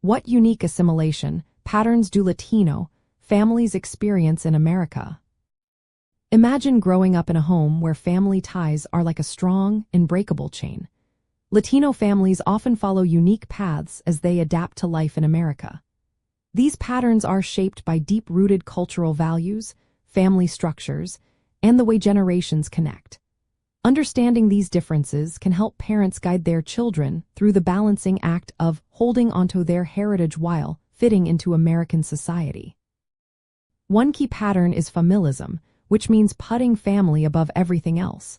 What unique assimilation patterns do Latino families experience in America? Imagine growing up in a home where family ties are like a strong, unbreakable chain. Latino families often follow unique paths as they adapt to life in America. These patterns are shaped by deep-rooted cultural values, family structures, and the way generations connect. Understanding these differences can help parents guide their children through the balancing act of holding onto their heritage while fitting into American society. One key pattern is familism, which means putting family above everything else.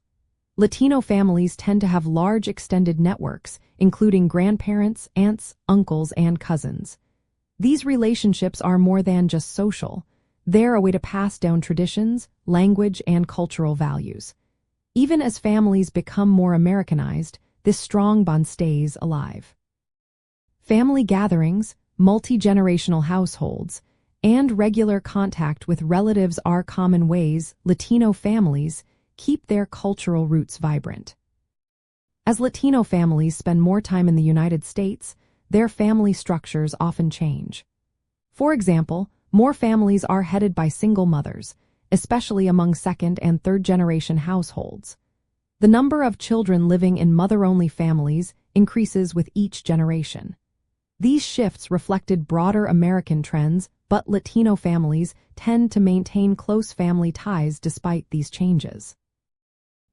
Latino families tend to have large extended networks, including grandparents, aunts, uncles, and cousins. These relationships are more than just social. They're a way to pass down traditions, language, and cultural values. Even as families become more Americanized, this strong bond stays alive. Family gatherings, multi-generational households, and regular contact with relatives are common ways Latino families keep their cultural roots vibrant. As Latino families spend more time in the United States, their family structures often change. For example, more families are headed by single mothers, especially among second- and third-generation households. The number of children living in mother-only families increases with each generation. These shifts reflected broader American trends, but Latino families tend to maintain close family ties despite these changes.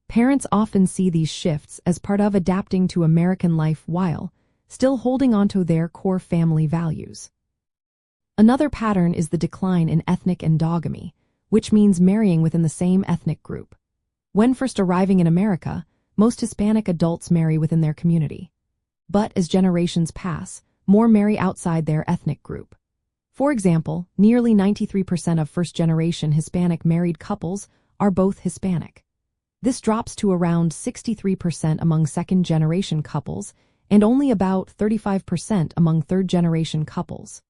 Parents often see these shifts as part of adapting to American life while still holding onto their core family values. Another pattern is the decline in ethnic endogamy, which means marrying within the same ethnic group. When first arriving in America, most Hispanic adults marry within their community. But as generations pass, more marry outside their ethnic group. For example, nearly 93% of first-generation Hispanic married couples are both Hispanic. This drops to around 63% among second-generation couples and only about 35% among third-generation couples.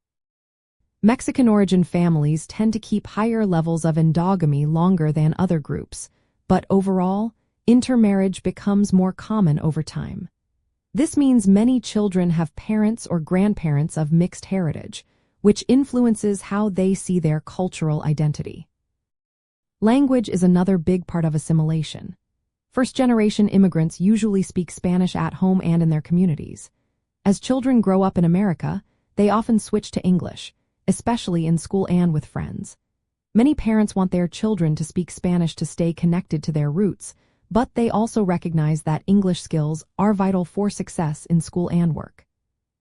Mexican-origin families tend to keep higher levels of endogamy longer than other groups, but overall, intermarriage becomes more common over time. This means many children have parents or grandparents of mixed heritage, which influences how they see their cultural identity. Language is another big part of assimilation. First-generation immigrants usually speak Spanish at home and in their communities. As children grow up in America, they often switch to English, especially in school and with friends. Many parents want their children to speak Spanish to stay connected to their roots, but they also recognize that English skills are vital for success in school and work.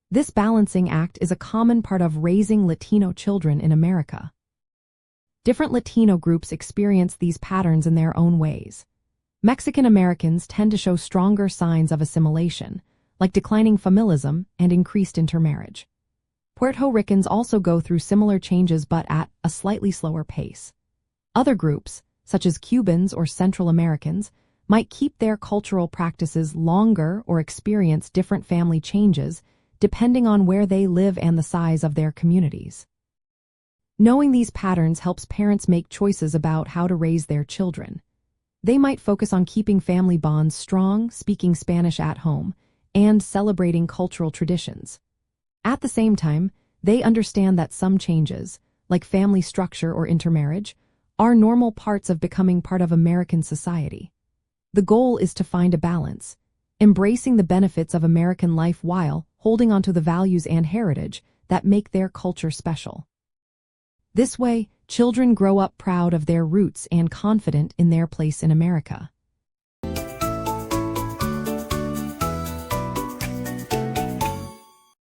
This balancing act is a common part of raising Latino children in America. Different Latino groups experience these patterns in their own ways. Mexican Americans tend to show stronger signs of assimilation, like declining familism and increased intermarriage. Puerto Ricans also go through similar changes but at a slightly slower pace. Other groups, such as Cubans or Central Americans, might keep their cultural practices longer or experience different family changes depending on where they live and the size of their communities. Knowing these patterns helps parents make choices about how to raise their children. They might focus on keeping family bonds strong, speaking Spanish at home, and celebrating cultural traditions. At the same time, they understand that some changes, like family structure or intermarriage, are normal parts of becoming part of American society. The goal is to find a balance, embracing the benefits of American life while holding onto the values and heritage that make their culture special. This way, children grow up proud of their roots and confident in their place in America.